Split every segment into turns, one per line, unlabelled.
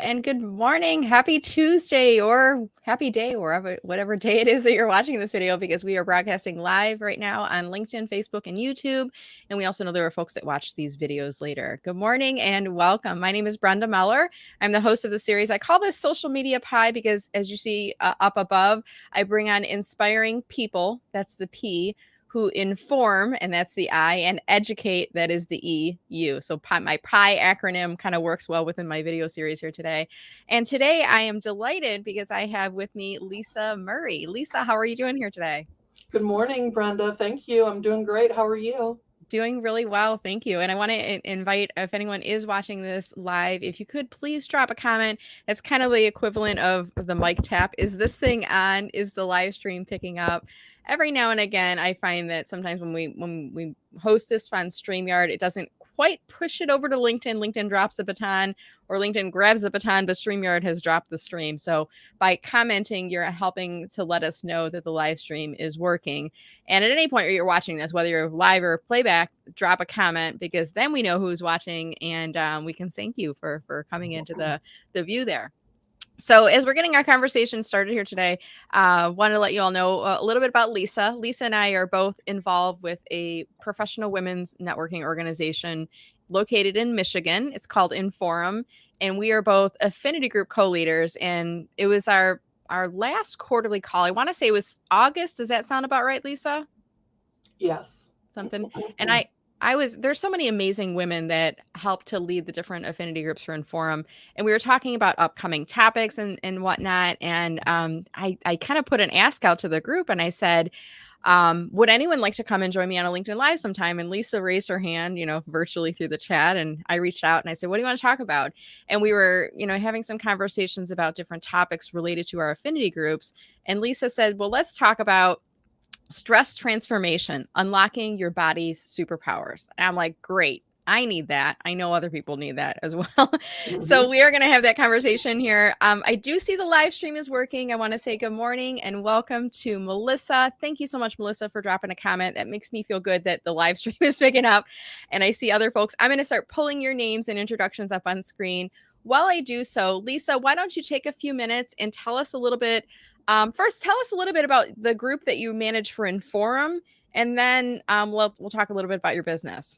and good morning. Happy Tuesday or happy day, whatever day it is that you're watching this video, because we are broadcasting live right now on LinkedIn, Facebook, and YouTube. And we also know there are folks that watch these videos later. Good morning and welcome. My name is Brenda Meller. I'm the host of the series. I call this Social Media Pie because, as you see up above, I bring on inspiring people, that's the P, who inform, and that's the I, and educate, that is the EU. So my PI acronym kind of works well within my video series here today. And today I am delighted because I have with me Lisa Murray. Lisa, how are you doing here today?
Good morning, Brenda. Thank you. I'm doing great. How are you?
Doing really well, thank you. And I want to invite, if anyone is watching this live, if you could please drop a comment. That's kind of the equivalent of the mic tap. Is this thing on? Is the live stream picking up? Every now and again, I find that sometimes when we host this on StreamYard, it doesn't quite push it over to LinkedIn. LinkedIn drops the baton, or LinkedIn grabs the baton, but StreamYard has dropped the stream. So by commenting, you're helping to let us know that the live stream is working. And at any point where you're watching this, whether you're live or playback, drop a comment, because then we know who's watching, and we can thank you for coming into the view there. So as we're getting our conversation started here today, want to let you all know a little bit about Lisa. Lisa and I are both involved with a professional women's networking organization located in Michigan. It's called Inforum, and we are both affinity group co-leaders. And it was our last quarterly call. I want to say it was August. Does that sound about right, Lisa?
Yes.
Something. And there's so many amazing women that help to lead the different affinity groups for Inforum. And we were talking about upcoming topics and whatnot. And I kind of put an ask out to the group, and I said, would anyone like to come and join me on a LinkedIn Live sometime? And Lisa raised her hand, virtually through the chat. And I reached out and I said, what do you want to talk about? And we were, having some conversations about different topics related to our affinity groups. And Lisa said, well, let's talk about stress transformation, unlocking your body's superpowers. And I'm like, great. I need that. I know other people need that as well.
Mm-hmm.
So we are going to have that conversation here. I do see the live stream is working. I want to say good morning and welcome to Melissa. Thank you so much, Melissa, for dropping a comment. That makes me feel good that the live stream is picking up. And I see other folks. I'm going to start pulling your names and introductions up on screen. While I do so, Lisa, why don't you take a few minutes and tell us a little bit. First, tell us a little bit about the group that you manage for Inforum, and then we'll talk a little bit about your business.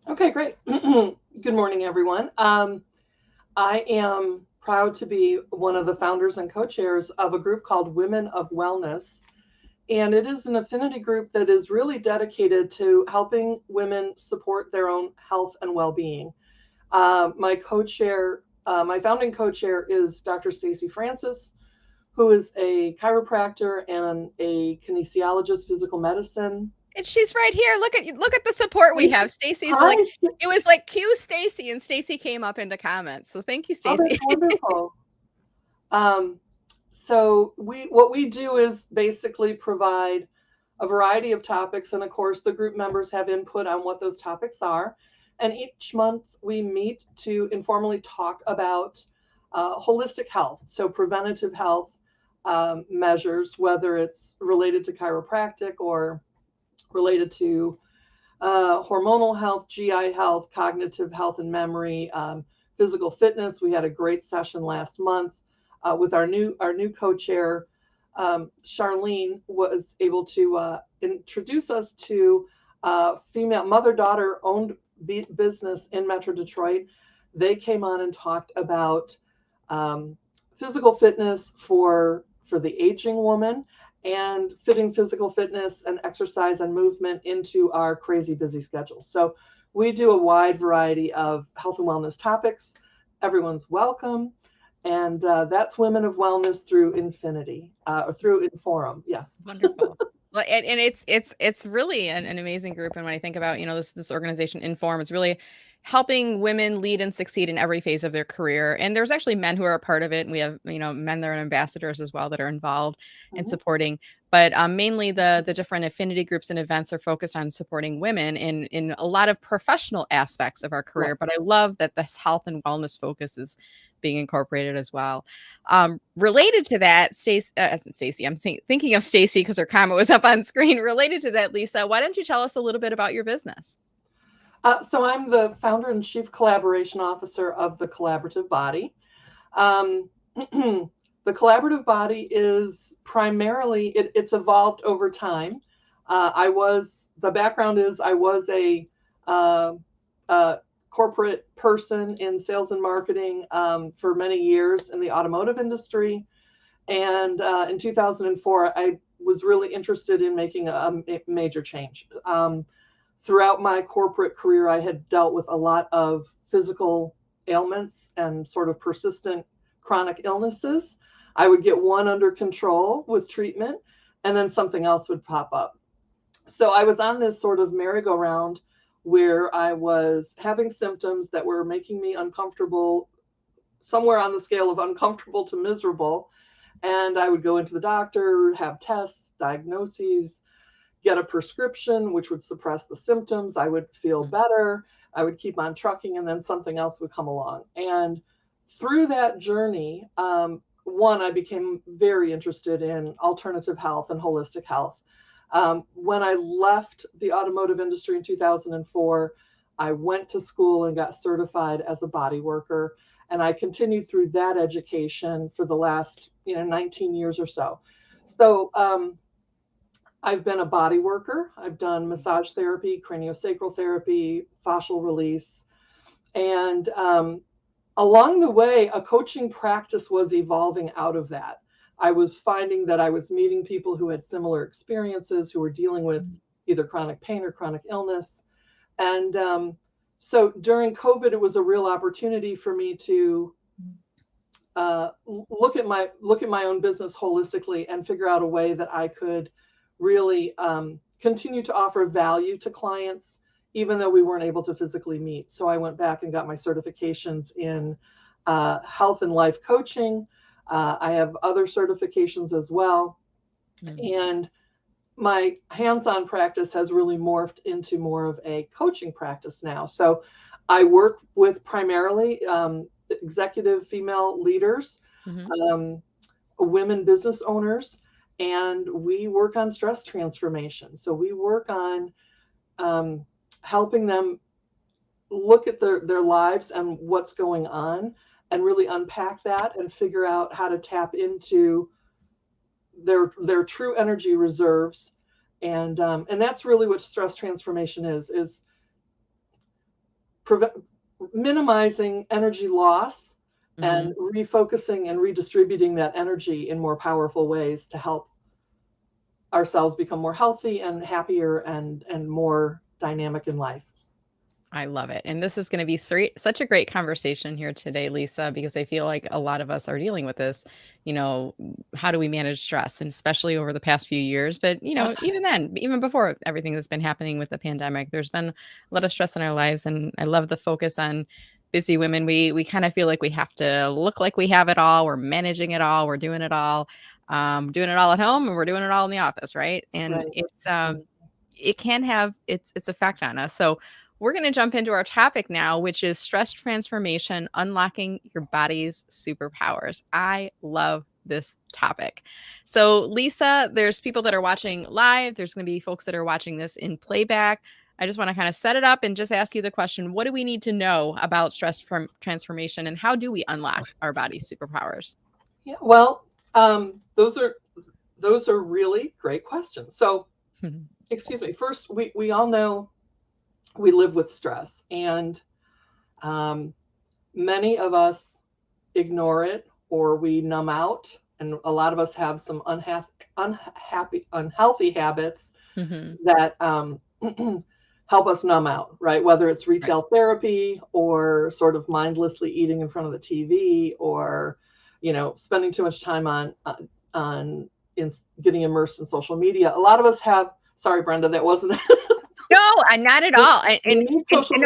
Okay, great. Good morning, everyone. I am proud to be one of the founders and co-chairs of a group called Women of Wellness. And it is an affinity group that is really dedicated to helping women support their own health and well-being. My founding co-chair is Dr. Stacy Francis, who is a chiropractor and a kinesiologist, physical medicine.
And she's right here. Look at the support we have. Stacy's like, it was like cue Stacy, and Stacy came up into comments. So thank you, Stacy.
Oh, that's wonderful. So what we do is basically provide a variety of topics, and of course the group members have input on what those topics are. And each month we meet to informally talk about holistic health, so preventative health measures, whether it's related to chiropractic or related to hormonal health, GI health, cognitive health and memory, physical fitness. We had a great session last month with our new co-chair. Charlene was able to introduce us to female mother-daughter owned business in Metro Detroit. They came on and talked about physical fitness for the aging woman, and fitting physical fitness and exercise and movement into our crazy busy schedules. So we do a wide variety of health and wellness topics. Everyone's welcome. And that's Women of Wellness through Infinity, or through Inforum. Yes.
Wonderful. Well, and it's really an amazing group. And when I think about, this organization Inforum, it's really helping women lead and succeed in every phase of their career. And there's actually men who are a part of it. And we have, men that are ambassadors as well that are involved and supporting. But mainly the different affinity groups and events are focused on supporting women in a lot of professional aspects of our career. Right. But I love that this health and wellness focus is being incorporated as well. Related to that, Stacy, I'm thinking of Stacy because her comment was up on screen. Related to that, Lisa, why don't you tell us a little bit about your business?
So I'm the founder and chief collaboration officer of the Collaborative Body. Um, the collaborative body is primarily, it's evolved over time. The background is I was uh, a corporate person in sales and marketing for many years in the automotive industry. And in 2004, I was really interested in making a major change. Throughout my corporate career, I had dealt with a lot of physical ailments and sort of persistent chronic illnesses. I would get one under control with treatment, and then something else would pop up. So I was on this sort of merry-go-round where I was having symptoms that were making me uncomfortable, somewhere on the scale of uncomfortable to miserable. And I would go into the doctor, have tests, diagnoses, get a prescription, which would suppress the symptoms. I would feel better. I would keep on trucking, and then something else would come along. And through that journey, one, I became very interested in alternative health and holistic health. When I left the automotive industry in 2004, I went to school and got certified as a body worker. And I continued through that education for the last 19 years or so. So I've been a body worker. I've done massage therapy, craniosacral therapy, fascial release. And along the way, a coaching practice was evolving out of that. I was finding that I was meeting people who had similar experiences, who were dealing with either chronic pain or chronic illness. And so during COVID, it was a real opportunity for me to look at my own business holistically and figure out a way that I could really continue to offer value to clients, even though we weren't able to physically meet. So I went back and got my certifications in health and life coaching. I have other certifications as well. And my hands-on practice has really morphed into more of a coaching practice now. So I work with primarily executive female leaders, women business owners, and we work on stress transformation. So we work on helping them look at their lives and what's going on and really unpack that and figure out how to tap into their true energy reserves. And that's really what stress transformation is minimizing energy loss and refocusing and redistributing that energy in more powerful ways to help ourselves become more healthy and happier and more dynamic in life.
I love it. And this is going to be such a great conversation here today, Lisa, because I feel like a lot of us are dealing with this. How do we manage stress? And especially over the past few years, but even then, even before everything that's been happening with the pandemic, there's been a lot of stress in our lives. And I love the focus on busy women. We kind of feel like we have to look like we have it all. We're managing it all. We're doing it all. Doing it all at home, and we're doing it all in the office. Right. And
Right.
it can have its effect on us. So we're going to jump into our topic now, which is stress transformation, unlocking your body's superpowers. I love this topic. So, Lisa, there's people that are watching live. There's going to be folks that are watching this in playback. I just want to kind of set it up and just ask you the question, what do we need to know about stress transformation, and how do we unlock our body's superpowers?
Yeah, well, those are really great questions. So, excuse me. First, we all know we live with stress, and many of us ignore it or we numb out, and a lot of us have some unhealthy habits that help us numb out, right? Whether it's retail therapy or sort of mindlessly eating in front of the TV, or spending too much time on getting immersed in social media. A lot of us have. Sorry, Brenda, that wasn't.
No, not at all. And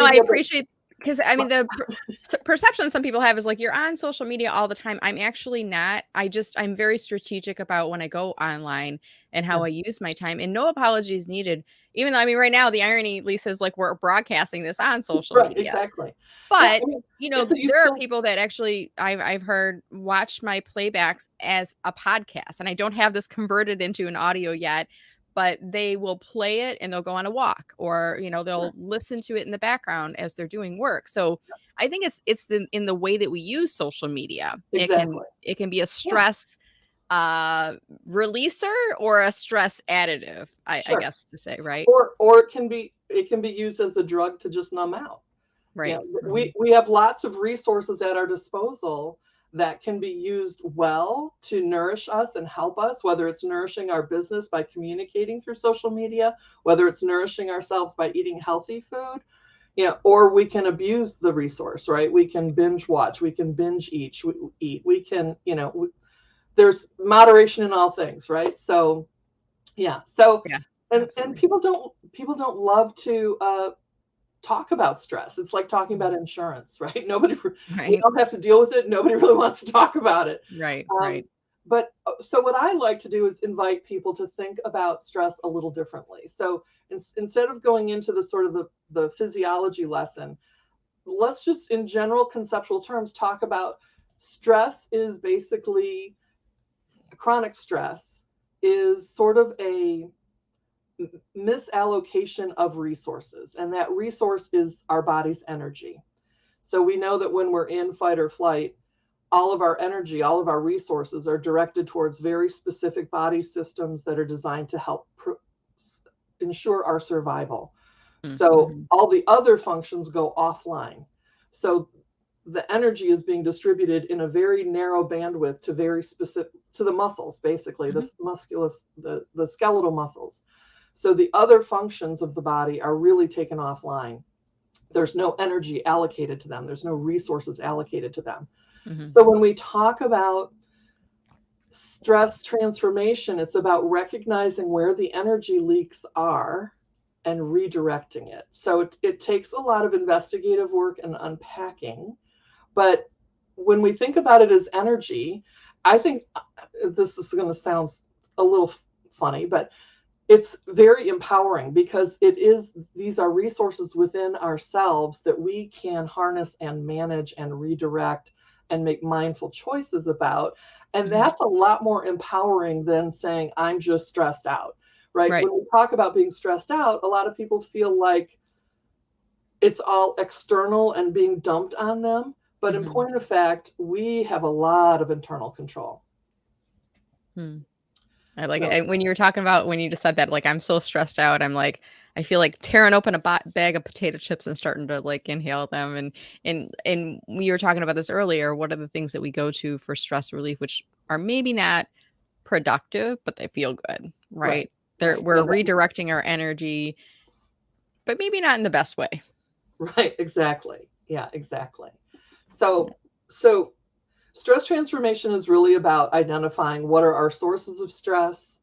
I appreciate, because I mean, the perception some people have is like, you're on social media all the time. I'm actually not. I'm very strategic about when I go online and how I use my time, and no apologies needed. Even though, I mean, right now the irony, Lisa, is like we're broadcasting this on social media.
Exactly.
But there are people that actually I've heard watch my playbacks as a podcast, and I don't have this converted into an audio yet. but they will play it and they'll go on a walk, or they'll listen to it in the background as they're doing work. So I think it's in the way that we use social media.
Exactly.
It can be a stress releaser or a stress additive, I guess to say, right?
Or it can be used as a drug to just numb out.
Right.
We have lots of resources at our disposal that can be used well to nourish us and help us, whether it's nourishing our business by communicating through social media, whether it's nourishing ourselves by eating healthy food, or we can abuse the resource, right? We can binge watch, we can binge eat, we can, there's moderation in all things, right? So, and people don't love to talk about stress. It's like talking about insurance, right? We don't have to deal with it. Nobody really wants to talk about it.
Right.
But so what I like to do is invite people to think about stress a little differently. So instead of going into the sort of the physiology lesson, let's just in general conceptual terms talk about stress is basically chronic stress is sort of a misallocation of resources, and that resource is our body's energy. So we know that when we're in fight or flight, all of our energy, all of our resources are directed towards very specific body systems that are designed to help ensure our survival. So all the other functions go offline. So the energy is being distributed in a very narrow bandwidth to very specific, to the muscles, basically, the skeletal muscles. So the other functions of the body are really taken offline. There's no energy allocated to them. There's no resources allocated to them. So when we talk about stress transformation, it's about recognizing where the energy leaks are and redirecting it. So it takes a lot of investigative work and unpacking. But when we think about it as energy, I think this is going to sound a little funny, but it's very empowering because these are resources within ourselves that we can harness and manage and redirect and make mindful choices about. And that's a lot more empowering than saying, I'm just stressed out, right? When we talk about being stressed out, a lot of people feel like it's all external and being dumped on them. But in point of fact, we have a lot of internal control.
I like it. And when you were talking about, when you just said that, like, I'm so stressed out, I'm like, I feel like tearing open a bag of potato chips and starting to like inhale them. And we were talking about this earlier. What are the things that we go to for stress relief, which are maybe not productive, but they feel good, right? We're redirecting our energy, but maybe not in the best way.
Right. Exactly. Yeah, exactly. So stress transformation is really about identifying what are our sources of stress,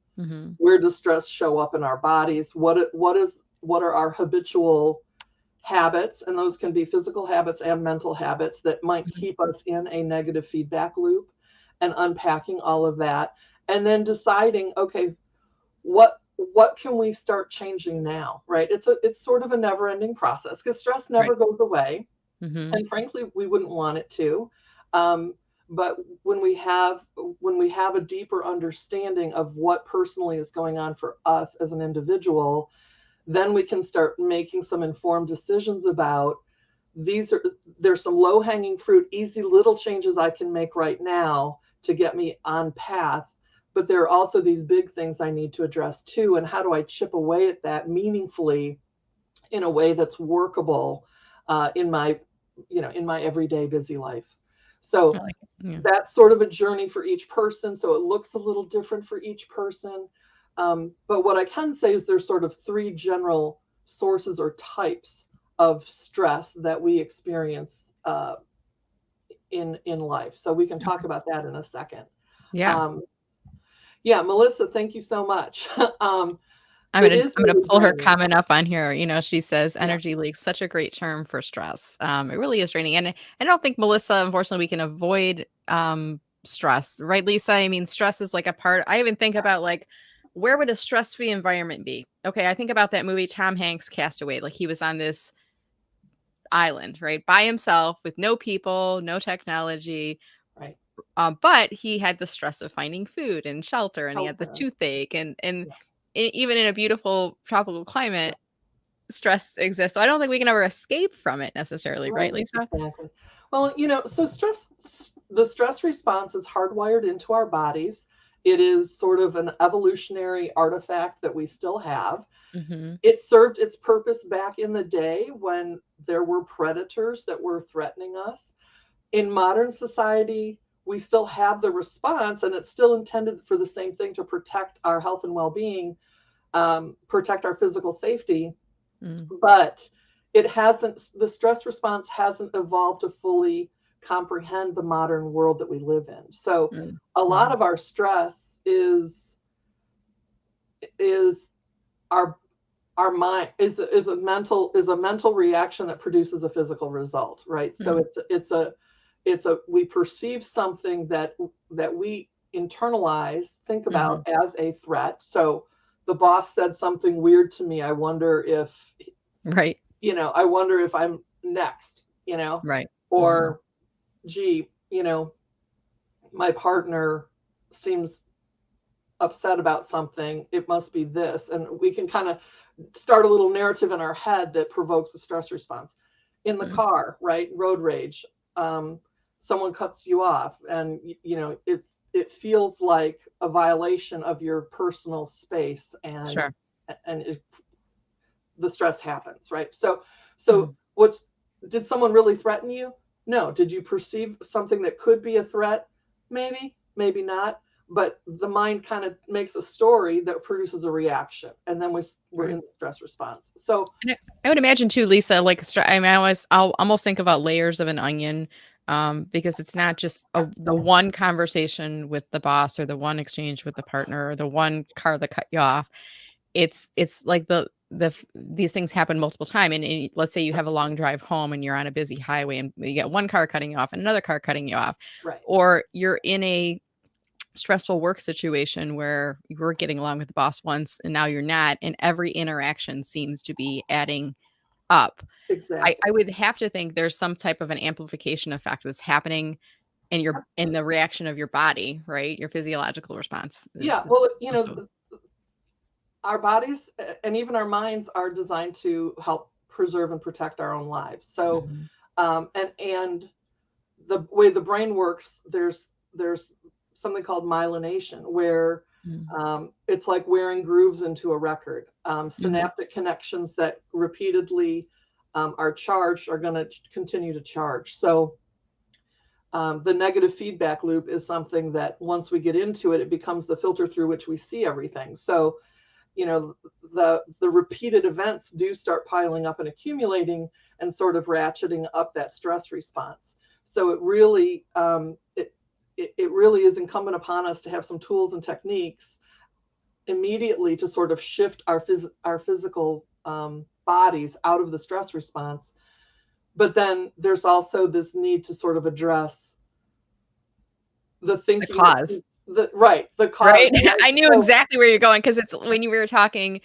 where does stress show up in our bodies, what are our habitual habits, and those can be physical habits and mental habits that might keep us in a negative feedback loop, and unpacking all of that, and then deciding, okay, what can we start changing now, right? It's sort of a never-ending process because stress never goes away, and frankly, we wouldn't want it to. But when we have a deeper understanding of what personally is going on for us as an individual, then we can start making some informed decisions about there's some low-hanging fruit, easy little changes I can make right now to get me on path. But there are also these big things I need to address too. And how do I chip away at that meaningfully in a way that's workable in my everyday busy life? So that's sort of a journey for each person. So it looks a little different for each person. But what I can say is there's sort of three general sources or types of stress that we experience in life. So we can talk about that in a second. Melissa, thank you so much.
I'm gonna pull her comment up on here. She says energy leaks, such a great term for stress. It really is draining. And I don't think, Melissa, unfortunately, we can avoid stress, right, Lisa? I mean, stress is like a part. I even think about, like, where would a stress-free environment be? Okay, I think about that movie Tom Hanks, Castaway. Like, he was on this island, right, by himself with no people, no technology.
Right.
But he had the stress of finding food and shelter, and he had the toothache, and even in a beautiful tropical climate, stress exists. So I don't think we can ever escape from it necessarily, right,
Right,
Lisa?
exactly. Well, so the stress response is hardwired into our bodies. It is sort of an evolutionary artifact that we still have.
Mm-hmm.
It served its purpose back in the day when there were predators that were threatening us. In modern society, we still have the response, and it's still intended for the same thing, to protect our health and well-being, protect our physical safety.
Mm.
But the stress response hasn't evolved to fully comprehend the modern world that we live in. So
Mm.
a lot
Mm.
of our stress is our mind is a mental reaction that produces a physical result, right? So
Mm.
it's a we perceive something that we internalize, think
Mm-hmm.
about as a threat. So the boss said something weird to me.
Right.
I wonder if I'm next,
Right. Mm-hmm.
or gee, my partner seems upset about something. It must be this. And we can kind of start a little narrative in our head that provokes a stress response. In the
Mm.
car, right? Road rage. Someone cuts you off, and it feels like a violation of your personal space, and
Sure.
the stress happens, right? So
Mm.
what's did someone really threaten you? No. Did you perceive something that could be a threat? Maybe, maybe not. But the mind kind of makes a story that produces a reaction, and then we're
Right.
in the stress response. So
And I would imagine too, Lisa, like, I mean, I'll almost think about layers of an onion, because it's not just the one conversation with the boss or the one exchange with the partner or the one car that cut you off. It's like these things happen multiple time, and let's say you have a long drive home and you're on a busy highway and you get one car cutting you off and another car cutting you off,
right,
or you're in a stressful work situation where you were getting along with the boss once and now you're not, and every interaction seems to be adding up. I
exactly.
would have to think there's some type of an amplification effect that's happening in the reaction of your body, right? Your physiological response
Yeah.
is
Well,
also.
our bodies and even our minds are designed to help preserve and protect our own lives. So,
Mhm.
and the way the brain works, there's something called myelination, where
Mm.
it's like wearing grooves into a record.
Mhm.
Synaptic connections that repeatedly are charged are going to continue to charge. So the negative feedback loop is something that once we get into it, it becomes the filter through which we see everything. So the repeated events do start piling up and accumulating and sort of ratcheting up that stress response. So it really is incumbent upon us to have some tools and techniques immediately to sort of shift our physical bodies out of the stress response. But then there's also this need to sort of address the
The
thinking that
cause.
keeps the cause,
Right?
right?
I knew
So
exactly where you're going because it's when you were talking,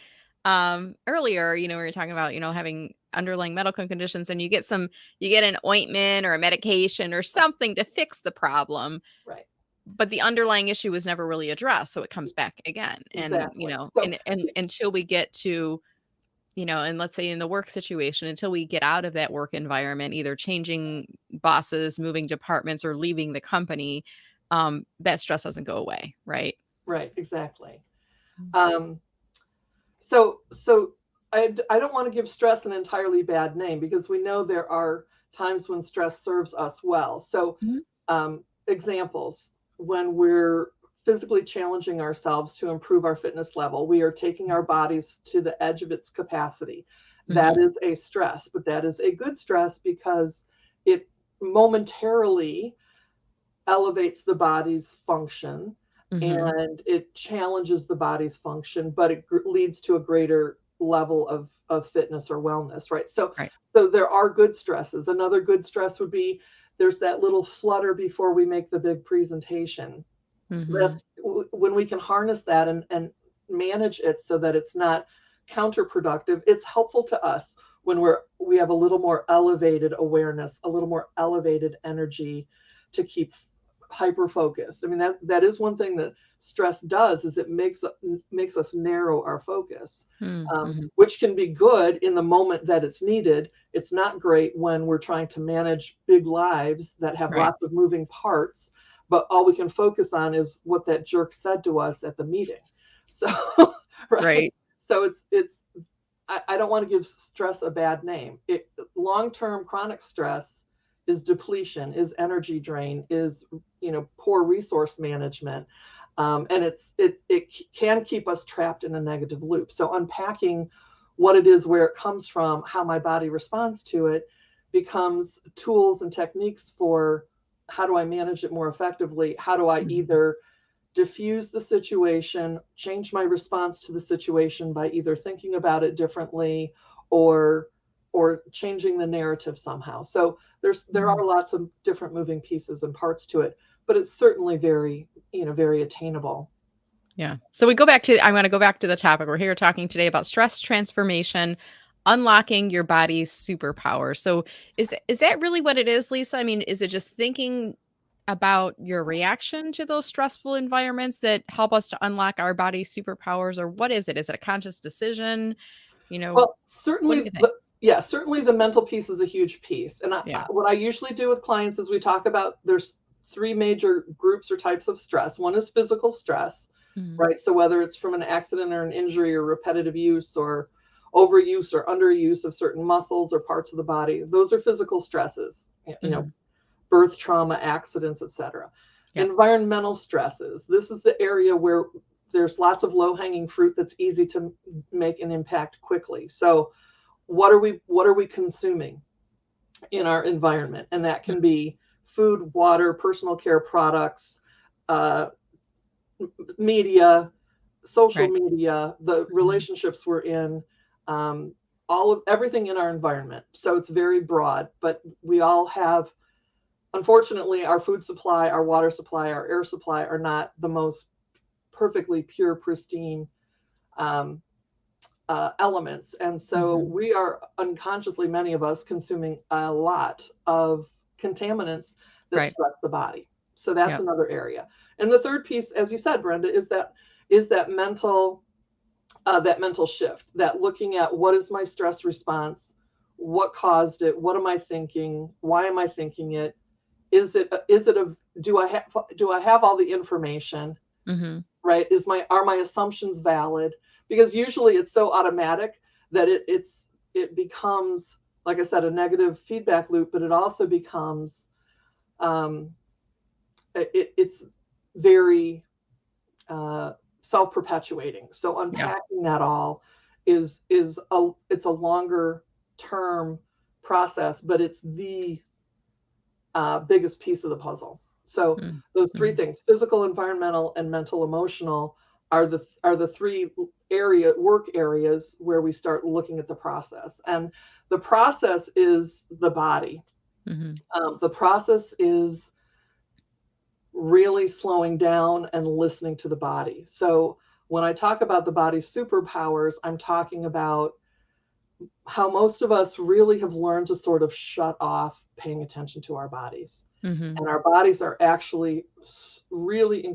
earlier, we were talking about, having underlying medical conditions and you get an ointment or a medication or something to fix the problem,
right,
but the underlying issue was never really addressed, so it comes back again. And,
exactly. So
and until we get to, and let's say in the work situation, until we get out of that work environment, either changing bosses, moving departments, or leaving the company, that stress doesn't go away, right?
right, exactly.
Mm.
Um, so I don't want to give stress an entirely bad name, because we know there are times when stress serves us well. So
Mhm.
examples: when we're physically challenging ourselves to improve our fitness level, we are taking our bodies to the edge of its capacity. That
Mhm.
is a stress, but that is a good stress because it momentarily elevates the body's function,
Mhm.
and it challenges the body's function, but it leads to a greater level of fitness or wellness, right? So
Right.
there are good stresses. Another good stress would be, there's that little flutter before we make the big presentation.
Mhm.
That's when we can harness that and manage it so that it's not counterproductive. It's helpful to us when we have a little more elevated awareness, a little more elevated energy to keep hyper focused. I mean, that is one thing that stress does, is it makes us narrow our focus,
Mm-hmm.
which can be good in the moment that it's needed. It's not great when we're trying to manage big lives that have
Right.
lots of moving parts, but all we can focus on is what that jerk said to us at the meeting. So, right.
Right.
So I don't want to give stress a bad name. Long-term chronic stress is depletion, is energy drain, is poor resource management, and it can keep us trapped in a negative loop. So unpacking what it is, where it comes from, how my body responds to it, becomes tools and techniques for how do I manage it more effectively? How do I either diffuse the situation, change my response to the situation by either thinking about it differently or changing the narrative somehow. So there are lots of different moving pieces and parts to it, but it's certainly very attainable.
Yeah. So I want to go back to the topic. We're here talking today about stress transformation, unlocking your body's superpower. So is that really what it is, Lisa? I mean, is it just thinking about your reaction to those stressful environments that help us to unlock our body's superpowers, or what is it? Is it a conscious decision?
Well,
What do you think?
certainly the mental piece is a huge piece. And
Yeah.
what I usually do with clients is we talk about, there's three major groups or types of stress. One is physical stress,
Mhm.
right? So whether it's from an accident or an injury or repetitive use or overuse or underuse of certain muscles or parts of the body, those are physical stresses,
Mhm.
birth trauma, accidents, etc.
Yep.
Environmental stresses. This is the area where there's lots of low-hanging fruit that's easy to make an impact quickly. So what are we consuming in our environment? And that can be food, water, personal care products, media, social
Right.
media, the
Mhm.
relationships we're in, all of everything in our environment. So it's very broad, but we all have, unfortunately, our food supply, our water supply, our air supply are not the most perfectly pure, pristine um, elements. And so
Mhm.
we are unconsciously, many of us, consuming a lot of contaminants that
Right.
stress the body. So that's
Yep.
another area. And the third piece, as you said, Brenda, is that mental shift, that looking at what is my stress response, what caused it, what am I thinking, why am I thinking it, do I have all the information,
Mhm.
right? Are my assumptions valid? Because usually it's so automatic that it becomes, like I said, a negative feedback loop, but it also becomes um, it's very self-perpetuating. So
Yeah.
unpacking that all it's a longer term process, but it's the biggest piece of the puzzle. So
Mm.
those three
Mhm.
things: physical, environmental, and mental emotional, are the three work areas where we start looking at the process. And the process is the body.
Mhm.
The process is really slowing down and listening to the body. So when I talk about the body's superpowers, I'm talking about how most of us really have learned to sort of shut off paying attention to our bodies.
Mhm.
And our bodies are actually really an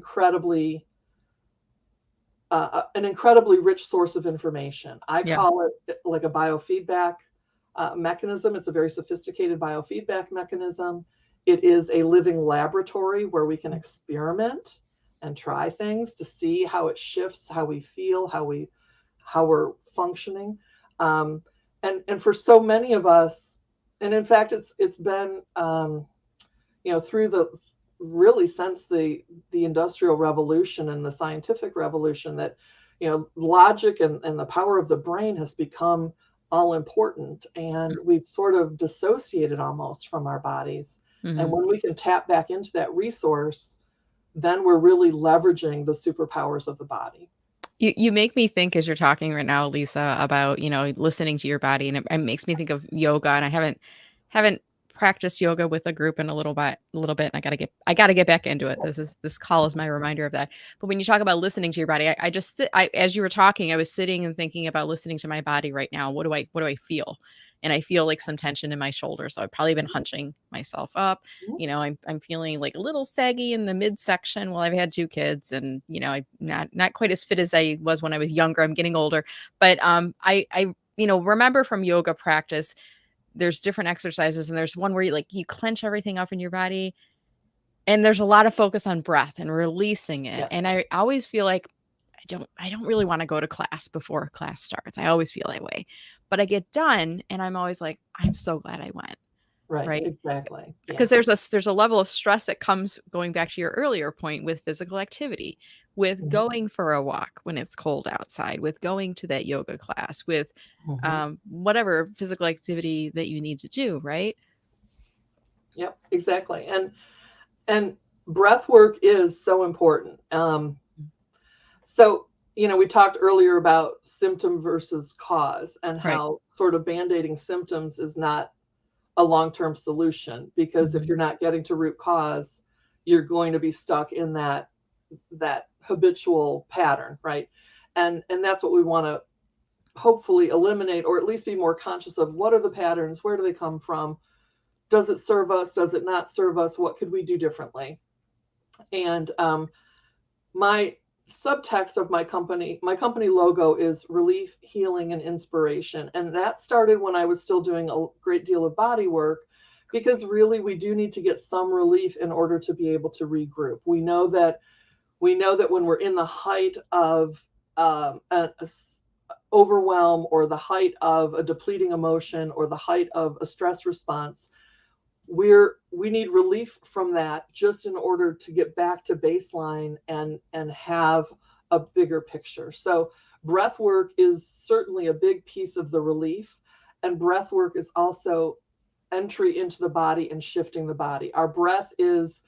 incredibly rich source of information. I
Yeah.
call it like a biofeedback mechanism. It's a very sophisticated biofeedback mechanism. It is a living laboratory where we can experiment and try things to see how it shifts, how we feel, how we're functioning. Um, and for so many of us, and in fact, it's been through the really since the industrial revolution and the scientific revolution, that logic and the power of the brain has become all important, and we've sort of dissociated almost from our bodies. And
Mhm.
when we can tap back into that resource, then we're really leveraging the superpowers of the body.
You make me think as you're talking right now, Lisa, about, listening to your body, and it makes me think of yoga, and I haven't practiced yoga with a group in a little bit, and I gotta get back into it. This call is my reminder of that. But when you talk about listening to your body, I just as you were talking, I was sitting and thinking about listening to my body right now. What do I feel? and I feel like some tension in my shoulders. So I've probably been hunching myself up.
Mhm.
I'm feeling like a little saggy in the midsection. Well, I've had 2 kids, and I'm not quite as fit as I was when I was younger. I'm getting older. But I remember from yoga practice, there's different exercises, and there's one where you clench everything up in your body, and there's a lot of focus on breath and releasing it.
Yeah,
And I always feel like I don't really want to go to class before class starts. I always feel that way. But I get done and I'm always like, I'm so glad I went,
right.
right?
Exactly. Yeah.
Because there's a level of stress that comes, going back to your earlier point, with physical activity, with
Mhm.
going for a walk when it's cold outside, with going to that yoga class, with
Mhm.
whatever physical activity that you need to do, right?
Yep, exactly. And breath work is so important. So, we talked earlier about symptom versus cause and
Right.
how sort of band-aiding symptoms is not a long-term solution, because if
Mhm.
you're not getting to root cause, you're going to be stuck in that habitual pattern, right? And that's what we want to hopefully eliminate, or at least be more conscious of. What are the patterns? Where do they come from? Does it serve us? Does it not serve us? What could we do differently? And my subtext of my company logo is relief, healing, and inspiration. And that started when I was still doing a great deal of body work, because really we do need to get some relief in order to be able to regroup. We know that when we're in the height of overwhelm, or the height of a depleting emotion, or the height of a stress response, we need relief from that, just in order to get back to baseline and have a bigger picture. So breath work is certainly a big piece of the relief, and breath work is also entry into the body and shifting the body. Our breath is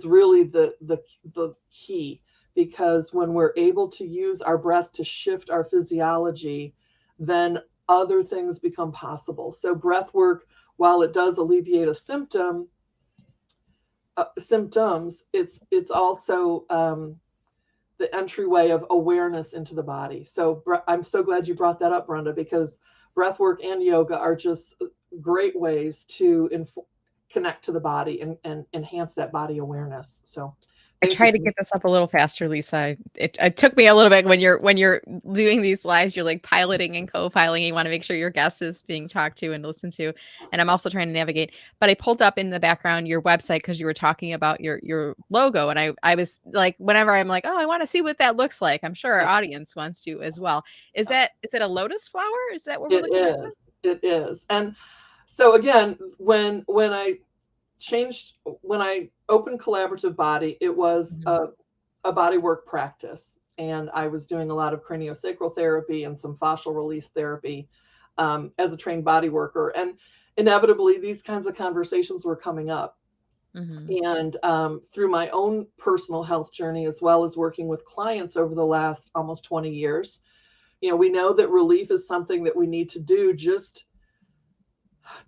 really the key, because when we're able to use our breath to shift our physiology, then other things become possible. So breath work, while it does alleviate a symptoms, it's also the entryway of awareness into the body. So I'm so glad you brought that up, Brenda, because breath work and yoga are just great ways to connect to the body and enhance that body awareness. So
I
thank you
try to
for
get this up a little faster, Lisa. It took me a little bit. When you're doing these lives, you're like piloting and co-piloting. You want to make sure your guest is being talked to and listened to. And I'm also trying to navigate. But I pulled up in the background your website because you were talking about your logo. And I was like, whenever I'm like, oh, I want to see what that looks like. I'm sure our
yeah.
audience wants to as well. Is it a lotus flower? Is that what we're
It
looking at?
is. It is. And so again, when I opened Collaborative Body, it was
Mhm.
a body work practice. And I was doing a lot of craniosacral therapy and some fascial release therapy, as a trained body worker. And inevitably, these kinds of conversations were coming up.
Mhm.
And through my own personal health journey, as well as working with clients over the last almost 20 years, we know that relief is something that we need to do just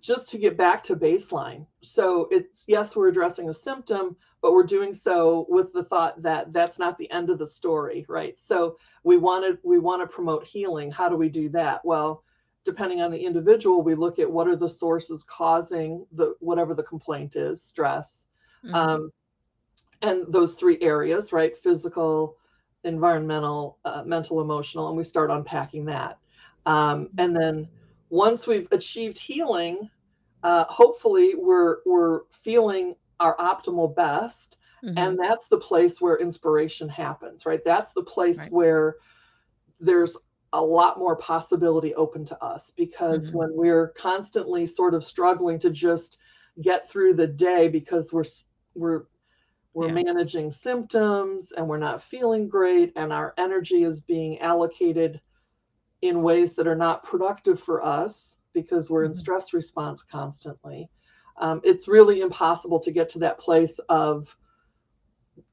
to get back to baseline. So it's, yes, we're addressing a symptom, but we're doing so with the thought that that's not the end of the story, right? So we want to promote healing. How do we do that? Well, depending on the individual, we look at what are the sources causing the whatever the complaint is, stress,
Mhm.
um, and those 3 areas, right? Physical, environmental, mental, emotional, and we start unpacking that. And then once we've achieved healing, hopefully we're feeling our optimal best, and
Mhm.
that's the place where inspiration happens, right? That's the place
Right.
where there's a lot more possibility open to us, because
Mhm.
when we're constantly sort of struggling to just get through the day, because we're we're
Yeah.
managing symptoms and we're not feeling great, and our energy is being allocated in ways that are not productive for us because we're in
Mhm.
stress response constantly. It's really impossible to get to that place of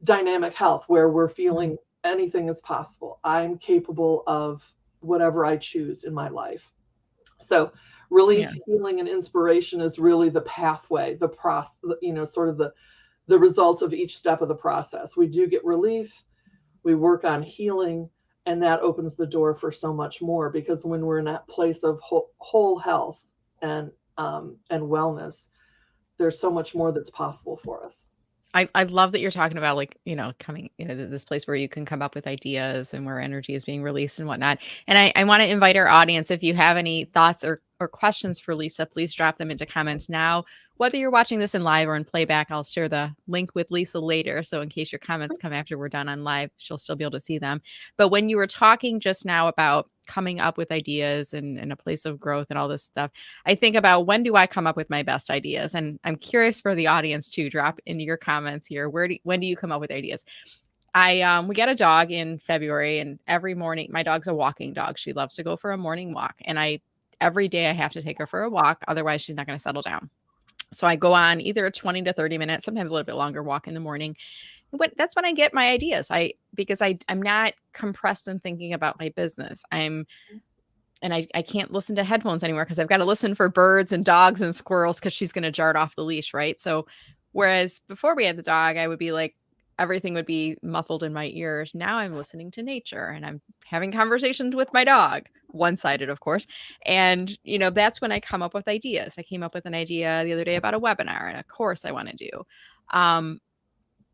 dynamic health where we're
Mhm.
feeling anything is possible. I'm capable of whatever I choose in my life. So relief,
Yeah.
healing, and inspiration is really the pathway, the process, sort of the results of each step of the process. We do get relief, we work on healing, and that opens the door for so much more, because when we're in that place of whole health, and wellness, there's so much more that's possible for us.
I love that you're talking about, like, coming, this place where you can come up with ideas and where energy is being released and whatnot. And I want to invite our audience, if you have any thoughts or questions for Lisa, please drop them into comments now. Whether you're watching this in live or in playback, I'll share the link with Lisa later. So in case your comments come after we're done on live, she'll still be able to see them. But when you were talking just now about coming up with ideas and a place of growth and all this stuff, I think about, when do I come up with my best ideas? And I'm curious for the audience to drop into your comments here. When do you come up with ideas? We got a dog in February, and every morning, my dog's a walking dog. She loves to go for a morning walk. And every day I have to take her for a walk. Otherwise she's not going to settle down. So I go on either a 20 to 30 minutes, sometimes a little bit longer walk in the morning. But that's when I get my ideas. Because I'm not compressed and thinking about my business. I can't listen to headphones anymore because I've got to listen for birds and dogs and squirrels because she's going to jar it off the leash, right? So whereas before we had the dog, I would be like, everything would be muffled in my ears. Now I'm listening to nature and I'm having conversations with my dog, one-sided, of course. And, that's when I come up with ideas. I came up with an idea the other day about a webinar and a course I want to do.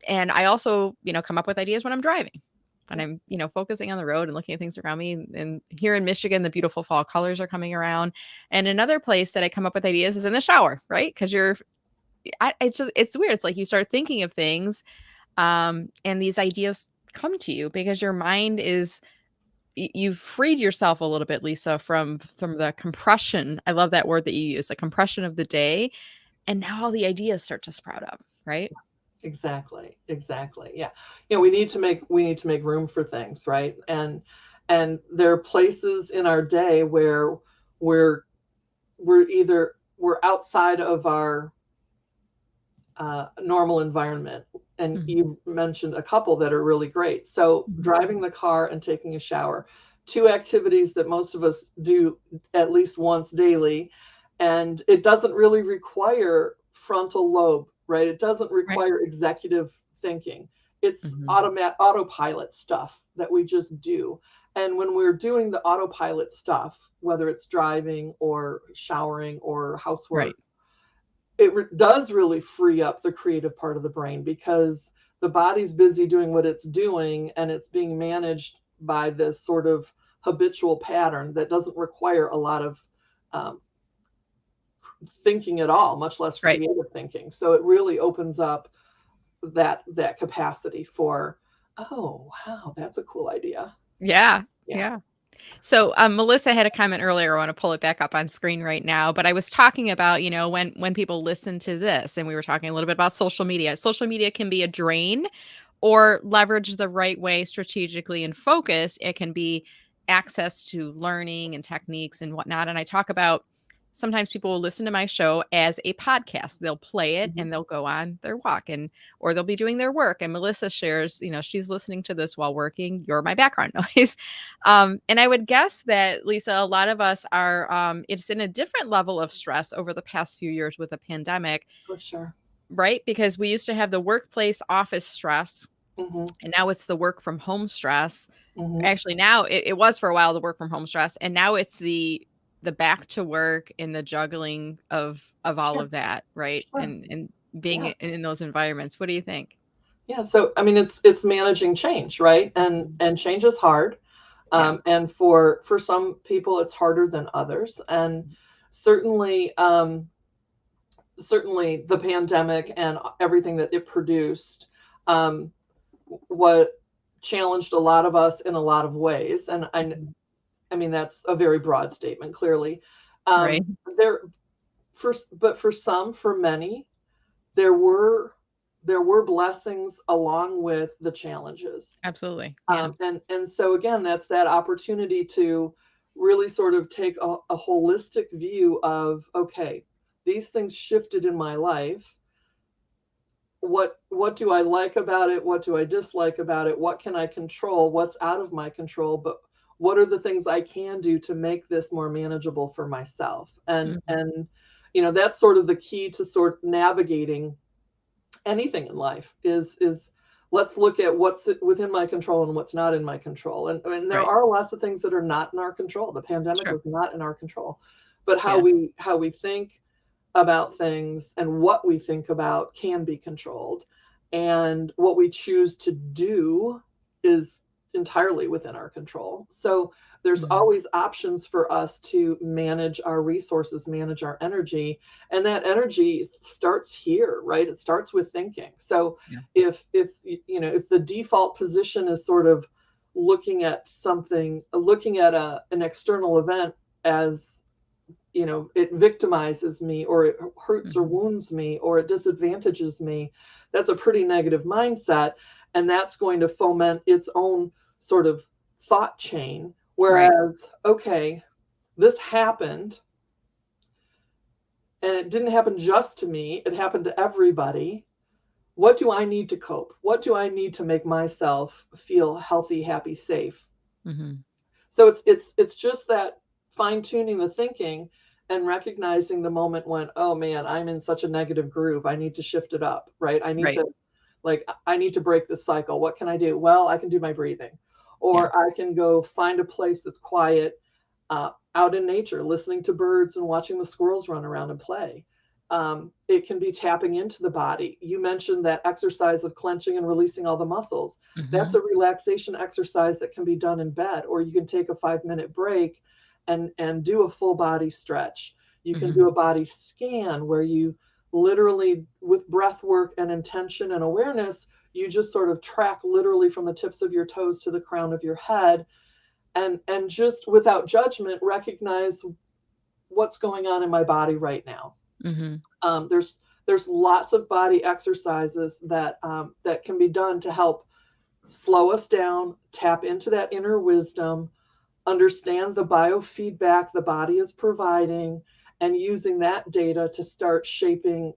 And I also, come up with ideas when I'm driving. And I'm, focusing on the road and looking at things around me. And here in Michigan, the beautiful fall colors are coming around. And another place that I come up with ideas is in the shower, right? Because it's weird. It's like you start thinking of things, and these ideas come to you because your mind you've freed yourself a little bit, Lisa, from the compression. I love that word that you use, the compression of the day. And now all the ideas start to sprout up, right?
Exactly. Yeah. We need to make room for things, right? And there are places in our day where we're outside of our normal environment. And you mentioned a couple that are really great. So driving the car and taking a shower, 2 activities that most of us do at least once daily. And it doesn't really require frontal lobe, right? It doesn't require executive thinking. It's autopilot stuff that we just do. And when we're doing the autopilot stuff, whether it's driving or showering or housework, it does really free up the creative part of the brain, because the body's busy doing what it's doing and it's being managed by this sort of habitual pattern that doesn't require a lot of thinking at all, much less creative thinking. So it really opens up that capacity for, oh, wow, that's a cool idea.
Yeah. So Melissa had a comment earlier. I want to pull it back up on screen right now. But I was talking about, when people listen to this, and we were talking a little bit about social media. Social media can be a drain, or leverage the right way, strategically and focused. It can be access to learning and techniques and whatnot. And I talk about, sometimes people will listen to my show as a podcast. They'll play it and they'll go on their walk, or they'll be doing their work. And Melissa shares, she's listening to this while working. You're my background noise. And I would guess that, Lisa, a lot of us are, it's in a different level of stress over the past few years with the pandemic.
For sure.
Right? Because we used to have the workplace office stress, and now it's the work from home stress. Actually, now it was for a while the work from home stress, and now it's the back to work and the juggling of all of that, right? And being in those environments. What do you think?
Yeah, so I mean, it's managing change, right? And change is hard, and for some people it's harder than others. And certainly the pandemic and everything that it produced, what challenged a lot of us in a lot of ways. And I mean, that's a very broad statement, clearly. But for many, there were blessings along with the challenges.
Absolutely.
And so again, that's that opportunity to really sort of take a holistic view of, okay, these things shifted in my life. What do I like about it? What do I dislike about it? What can I control? What's out of my control? But what are the things I can do to make this more manageable for myself? And that's sort of the key to sort of navigating anything in life is let's look at what's within my control and what's not in my control. And there are lots of things that are not in our control. The pandemic was not in our control, but
Yeah.
how we think about things and what we think about can be controlled. And what we choose to do is entirely within our control. So there's
Mhm.
always options for us to manage our resources, manage our energy. And that energy starts here, right? It starts with thinking. So
Yeah.
if the default position is sort of looking at something, looking at an external event as it victimizes me, or it hurts or
Mhm.
wounds me, or it disadvantages me, that's a pretty negative mindset. And that's going to foment its own sort of thought chain.
Right.
Whereas, okay, this happened, and it didn't happen just to me, it happened to everybody. What do I need to cope? What do I need to make myself feel healthy, happy, safe?
Mhm.
So it's just that fine tuning the thinking and recognizing the moment when, oh man, I'm in such a negative groove. I need to shift it up, right?
Right.
I need to break this cycle. What can I do? Well, I can do my breathing,
Yeah.
or I can go find a place that's quiet, out in nature, listening to birds and watching the squirrels run around and play. It can be tapping into the body. You mentioned that exercise of clenching and releasing all the muscles. That's
Mhm.
a relaxation exercise that can be done in bed, or you can take a 5-minute break and do a full body stretch. You can do
Mhm.
a body scan where you literally, with breath work and intention and awareness, you just sort of track literally from the tips of your toes to the crown of your head, and just without judgment recognize what's going on in my body right now.
Mhm.
There's lots of body exercises that can be done to help slow us down, tap into that inner wisdom, understand the biofeedback the body is providing, and using that data to start shaping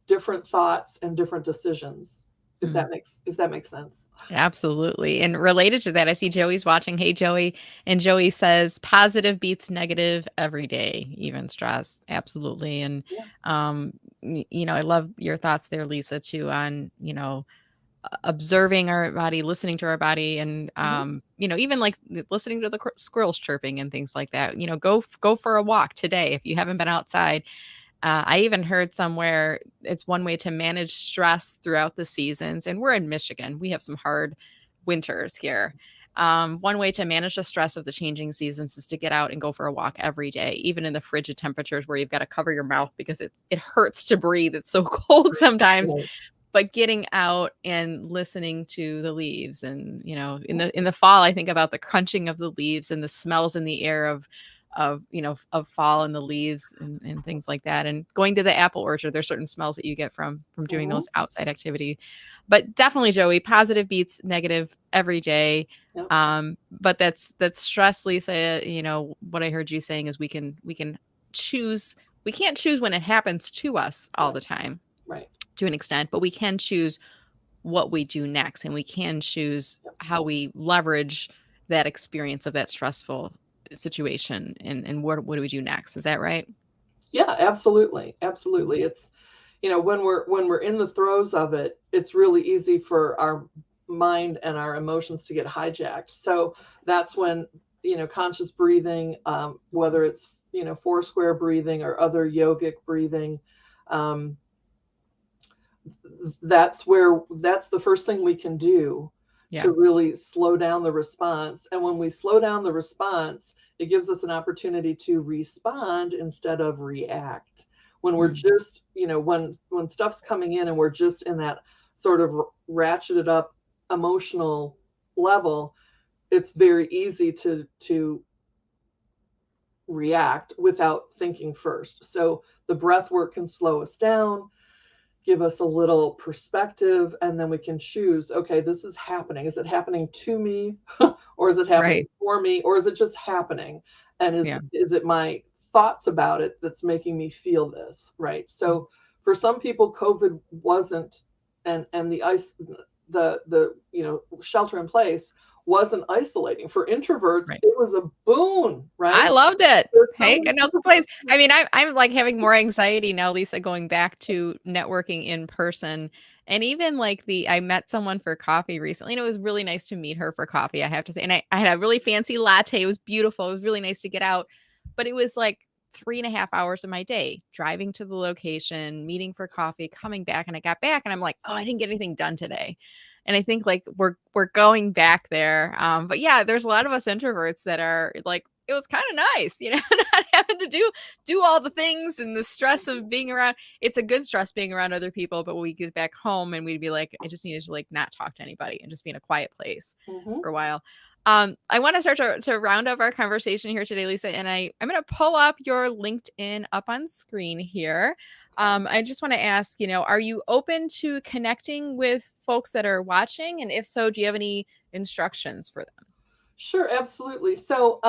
different thoughts and different decisions. If
Mhm.
that makes sense.
Absolutely. And related to that, I see Joey's watching. Hey, Joey. And Joey says positive beats negative every day, even stress. Absolutely. And,
Yeah.
I love your thoughts there, Lisa, too, on, observing our body, listening to our body, and,
Mhm.
even like listening to the squirrels chirping and things like that. Go for a walk today if you haven't been outside. I even heard somewhere it's one way to manage stress throughout the seasons. And we're in Michigan. We have some hard winters here. One way to manage the stress of the changing seasons is to get out and go for a walk every day, even in the frigid temperatures where you've got to cover your mouth because it hurts to breathe. It's so cold sometimes.
Right.
But getting out and listening to the leaves, and in the fall, I think about the crunching of the leaves and the smells in the air of fall and the leaves and things like that. And going to the apple orchard, there's certain smells that you get from doing
Mhm.
those outside activity. But definitely, Joey, positive beats negative every day.
Yep.
But that's stress, Lisa. What I heard you saying is we can choose. We can't choose when it happens to us all the
Right.
time
Right.
to an extent, but we can choose what we do next, and we can choose
Yep.
how we leverage that experience of that stressful situation, and what do we do next? Is that right?
Yeah, absolutely. Absolutely.
Mhm.
It's when we're in the throes of it, it's really easy for our mind and our emotions to get hijacked. So that's when, conscious breathing, whether it's, four square breathing or other yogic breathing, um, that's the first thing we can do
Yeah.
to really slow down the response. And when we slow down the response, it gives us an opportunity to respond instead of react. When we're
Mhm.
just, when stuff's coming in and we're just in that sort of ratcheted up emotional level, it's very easy to react without thinking first. So the breath work can slow us down, give us a little perspective, and then we can choose, okay, this is happening. Is it happening to me? Or is it happening
Right.
for me? Or is it just happening? And is
Yeah.
is it my thoughts about it that's making me feel this? Right.
Mhm.
So for some people, COVID wasn't, and the shelter in place wasn't isolating. For introverts,
Right.
it was a boon,
I
right?
loved it.
There's so
Hey,
many
no
people.
complaints. I mean, I'm like having more anxiety now, Lisa, going back to networking in person. And even like I met someone for coffee recently, and it was really nice to meet her for coffee, I have to say. And I had a really fancy latte. It was beautiful. It was really nice to get out. But it was like 3.5 hours of my day driving to the location, meeting for coffee, coming back. And I got back and I'm like, oh, I didn't get anything done today. And I think like we're going back there. But yeah, there's a lot of us introverts that are like, it was kind of nice, not having to do all the things and the stress of being around. It's a good stress being around other people, but when we get back home and we'd be like, I just needed to like not talk to anybody and just be in a quiet place for a while. I want to start to round up our conversation here today, Lisa, and I'm going to pull up your LinkedIn up on screen here. I just want to ask, are you open to connecting with folks that are watching? And if so, do you have any instructions for them?
Sure, absolutely. So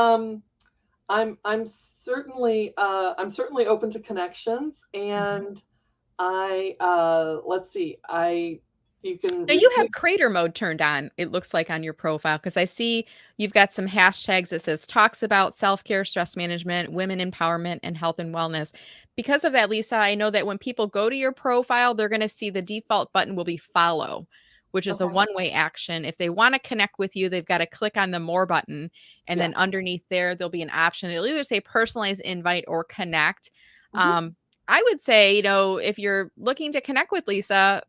I'm certainly open to connections, and let's see, you can
Now you have creator mode turned on, it looks like on your profile, because I see you've got some hashtags that says talks about self-care, stress management, women empowerment, and health and wellness. Because of that, Lisa, I know that when people go to your profile, they're going to see the default button will be follow, which is a one-way action. If they want to connect with you, they've got to click on the more button. And then underneath there'll be an option. It'll either say personalized invite or connect. I would say, if you're looking to connect with Lisa,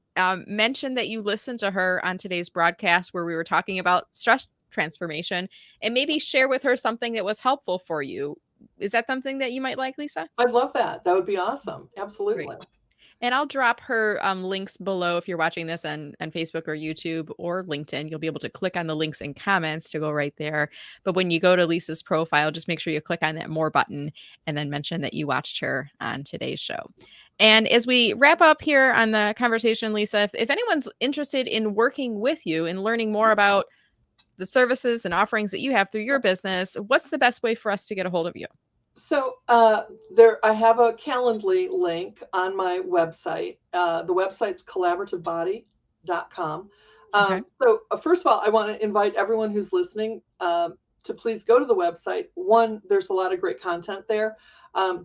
mention that you listened to her on today's broadcast where we were talking about stress transformation, and maybe share with her something that was helpful for you. Is that something that you might like, Lisa?
I'd love that. That would be awesome. Absolutely.
Great. And I'll drop her links below if you're watching this on Facebook or YouTube or LinkedIn. You'll be able to click on the links and comments to go right there. But when you go to Lisa's profile, just make sure you click on that more button and then mention that you watched her on today's show. And as we wrap up here on the conversation, Lisa, if anyone's interested in working with you and learning more about the services and offerings that you have through your business, what's the best way for us to get a hold of you?
So I have a Calendly link on my website. The website's collaborativebody.com. So first of all, I want to invite everyone who's listening to please go to the website. One, there's a lot of great content there.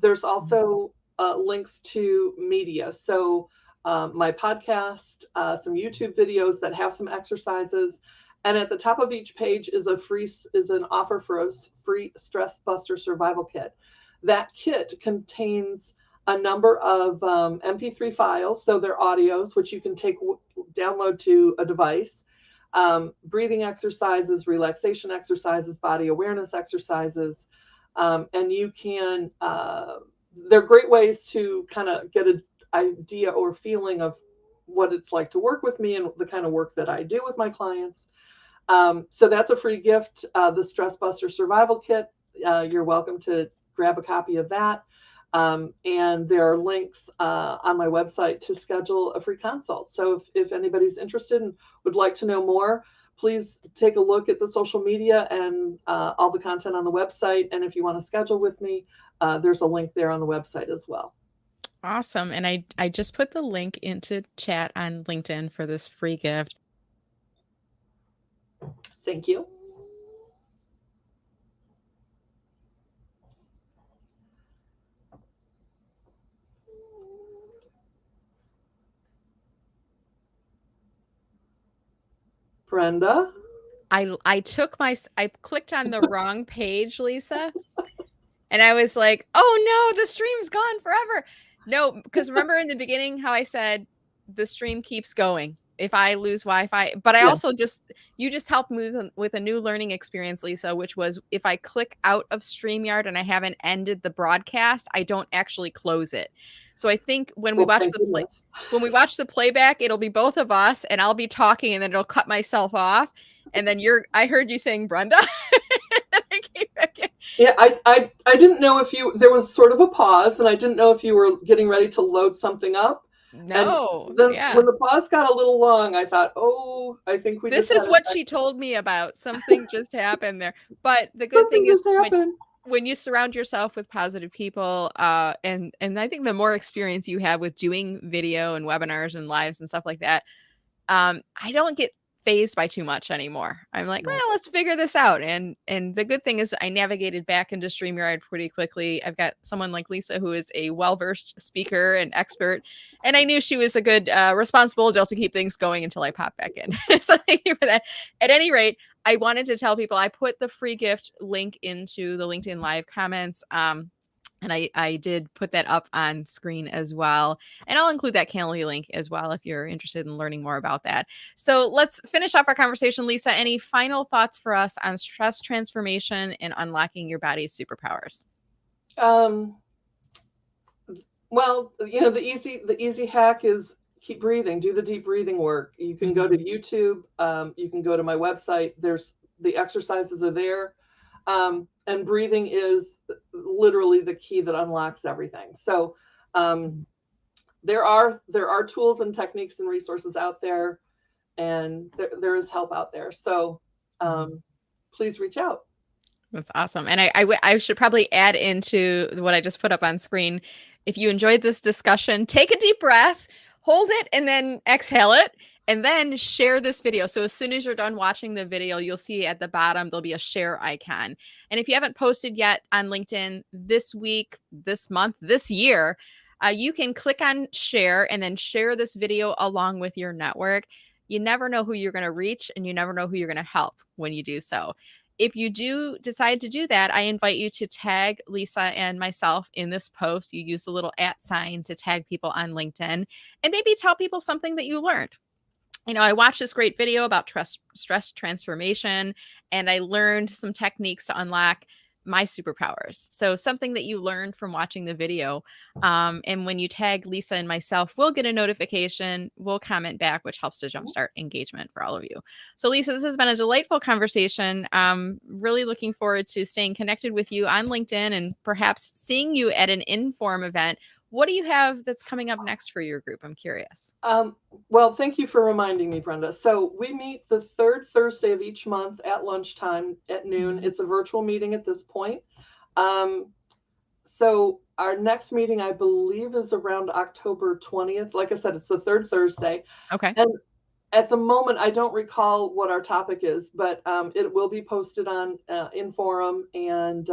There's also links to media. So my podcast, some YouTube videos that have some exercises. And at the top of each page is an offer for a free Stress Buster Survival Kit. That kit contains a number of MP3 files, so they're audios, which you can download to a device, breathing exercises, relaxation exercises, body awareness exercises, and you can. They're great ways to kind of get an idea or feeling of what it's like to work with me and the kind of work that I do with my clients. So that's a free gift, the Stress Buster Survival Kit. You're welcome to grab a copy of that. And there are links on my website to schedule a free consult. So if anybody's interested and would like to know more, please take a look at the social media and all the content on the website. And if you want to schedule with me, there's a link there on the website as well.
Awesome. And I just put the link into chat on LinkedIn for this free gift.
Thank you. Brenda?
I clicked on the wrong page, Lisa. And I was like, oh no, the stream's gone forever. No, because remember in the beginning how I said the stream keeps going if I lose Wi-Fi, but I also you just helped me with a new learning experience, Lisa, which was if I click out of StreamYard and I haven't ended the broadcast, I don't actually close it. So I think when we watch the playback, it'll be both of us and I'll be talking and then it'll cut myself off. And then I heard you saying Brenda. I came back in.
Yeah, I didn't know there was sort of a pause and I didn't know if you were getting ready to load something up.
No.
And then when the pause got a little long, I thought, I think
this is what she told me about. Something just happened there. But the good thing is when you surround yourself with positive people, and I think the more experience you have with doing video and webinars and lives and stuff like that, I don't get phased by too much anymore. I'm like, well, let's figure this out. And the good thing is I navigated back into StreamYard pretty quickly. I've got someone like Lisa, who is a well-versed speaker and expert. And I knew she was a good, responsible adult to keep things going until I popped back in. So thank you for that. At any rate, I wanted to tell people I put the free gift link into the LinkedIn Live comments. And I did put that up on screen as well. And I'll include that Calendly link as well if you're interested in learning more about that. So let's finish off our conversation. Lisa, any final thoughts for us on stress transformation and unlocking your body's superpowers?
Well, the easy hack is keep breathing, do the deep breathing work. You can go to YouTube, you can go to my website. The exercises are there. And breathing is literally the key that unlocks everything. So there are tools and techniques and resources out there, and there is help out there. So please reach out.
That's awesome. And I should probably add into what I just put up on screen. If you enjoyed this discussion, take a deep breath, hold it, and then exhale it, and then share this video. So as soon as you're done watching the video, you'll see at the bottom, there'll be a share icon. And if you haven't posted yet on LinkedIn this week, this month, this year, you can click on share and then share this video along with your network. You never know who you're going to reach, and you never know who you're going to help when you do so. If you do decide to do that, I invite you to tag Lisa and myself in this post. You use the little @ sign to tag people on LinkedIn, and maybe tell people something that you learned. I watched this great video about stress transformation, and I learned some techniques to unlock my superpowers. So something that you learned from watching the video. And when you tag Lisa and myself, we'll get a notification, we'll comment back, which helps to jumpstart engagement for all of you. So Lisa, this has been a delightful conversation. Really looking forward to staying connected with you on LinkedIn and perhaps seeing you at an Inform event. What do you have that's coming up next for your group? I'm curious.
Well, thank you for reminding me, Brenda. So we meet the third Thursday of each month at lunchtime at noon. It's a virtual meeting at this point. So our next meeting, I believe, is around October 20th. Like I said, it's the third Thursday.
Okay.
And at the moment, I don't recall what our topic is, but it will be posted on Inforum, and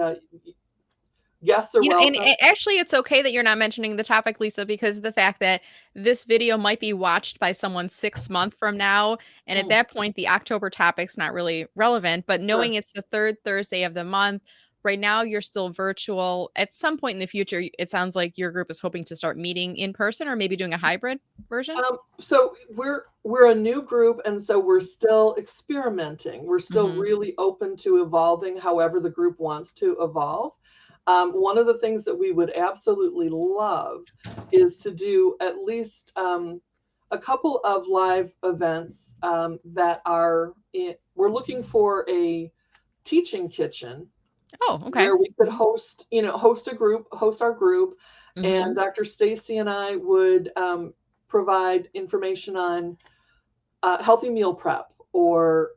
guests are welcome.
And actually, it's okay that you're not mentioning the topic, Lisa, because of the fact that this video might be watched by someone 6 months from now. And at that point, the October topic's not really relevant. But knowing it's the third Thursday of the month, right now you're still virtual. At some point in the future, it sounds like your group is hoping to start meeting in person, or maybe doing a hybrid version.
So we're a new group, and so we're still experimenting. We're still really open to evolving however the group wants to evolve. One of the things that we would absolutely love is to do at least a couple of live events that we're looking for a teaching kitchen.
Oh, okay.
Where we could host our group, and Dr. Stacy and I would provide information on healthy meal prep, or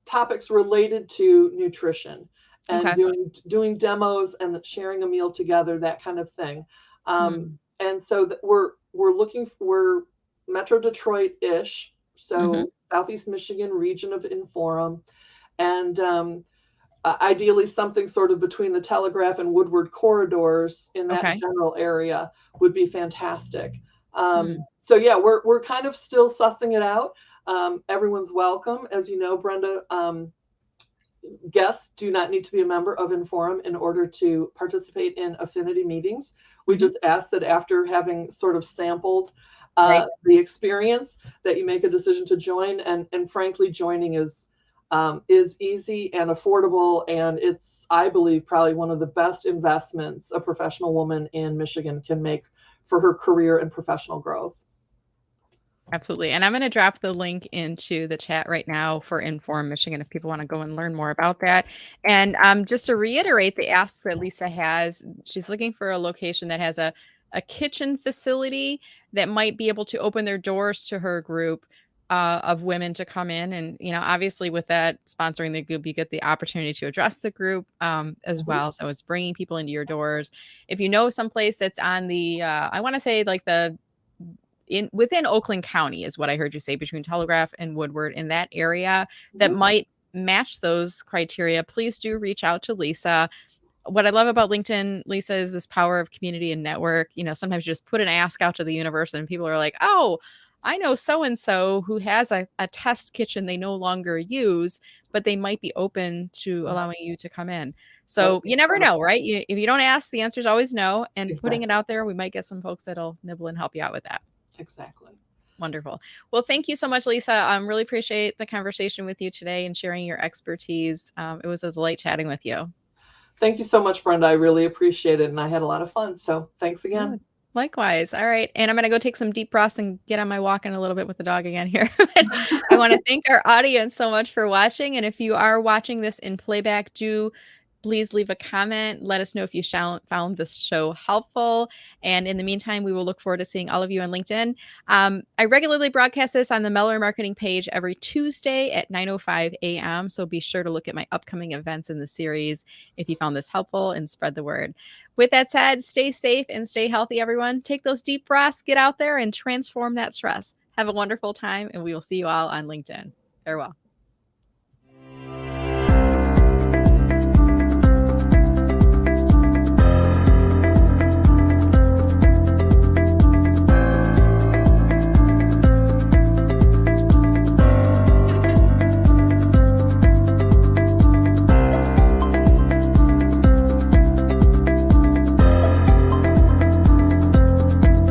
topics related to nutrition, and doing demos and sharing a meal together, that kind of thing. And so we're Metro Detroit-ish, so Southeast Michigan region of Inforum, and ideally something sort of between the Telegraph and Woodward corridors in that general area would be fantastic. So yeah, we're kind of still sussing it out. Everyone's welcome. As you know, Brenda, guests do not need to be a member of Inforum in order to participate in affinity meetings. We just ask that after having sort of sampled the experience, that you make a decision to join. And frankly, joining is easy and affordable, and it's, I believe, probably one of the best investments a professional woman in Michigan can make for her career and professional growth.
Absolutely. And I'm going to drop the link into the chat right now for Inform Michigan if people want to go and learn more about that. And just to reiterate the ask that Lisa has, she's looking for a location that has a kitchen facility that might be able to open their doors to her group of women to come in. And, obviously with that sponsoring the group, you get the opportunity to address the group as well. So it's bringing people into your doors. If you know someplace that's on the, I want to say like within Oakland County is what I heard you say, between Telegraph and Woodward, in that area that might match those criteria, please do reach out to Lisa. What I love about LinkedIn, Lisa, is this power of community and network. Sometimes you just put an ask out to the universe and people are like, oh, I know so-and-so who has a test kitchen they no longer use, but they might be open to allowing you to come in.
That
So
would be
you never know,
wonderful.
right? If you don't ask, the answer is always no. And putting it
Exactly.
out there, we might get some folks that'll nibble and help you out with that.
Exactly.
Wonderful. Well, thank you so much, Lisa. I really appreciate the conversation with you today and sharing your expertise. It was a delight chatting with you.
Thank you so much, Brenda. I really appreciate it, and I had a lot of fun. So thanks again.
Good. Likewise. All right. And I'm going to go take some deep breaths and get on my walk in a little bit with the dog again here. I want to thank our audience so much for watching. And if you are watching this in playback, do please leave a comment. Let us know if you found this show helpful. And in the meantime, we will look forward to seeing all of you on LinkedIn. I regularly broadcast this on the Meller Marketing page every Tuesday at 9:05 a.m. So be sure to look at my upcoming events in the series if you found this helpful, and spread the word. With that said, stay safe and stay healthy, everyone. Take those deep breaths, get out there and transform that stress. Have a wonderful time, and we will see you all on LinkedIn. Farewell.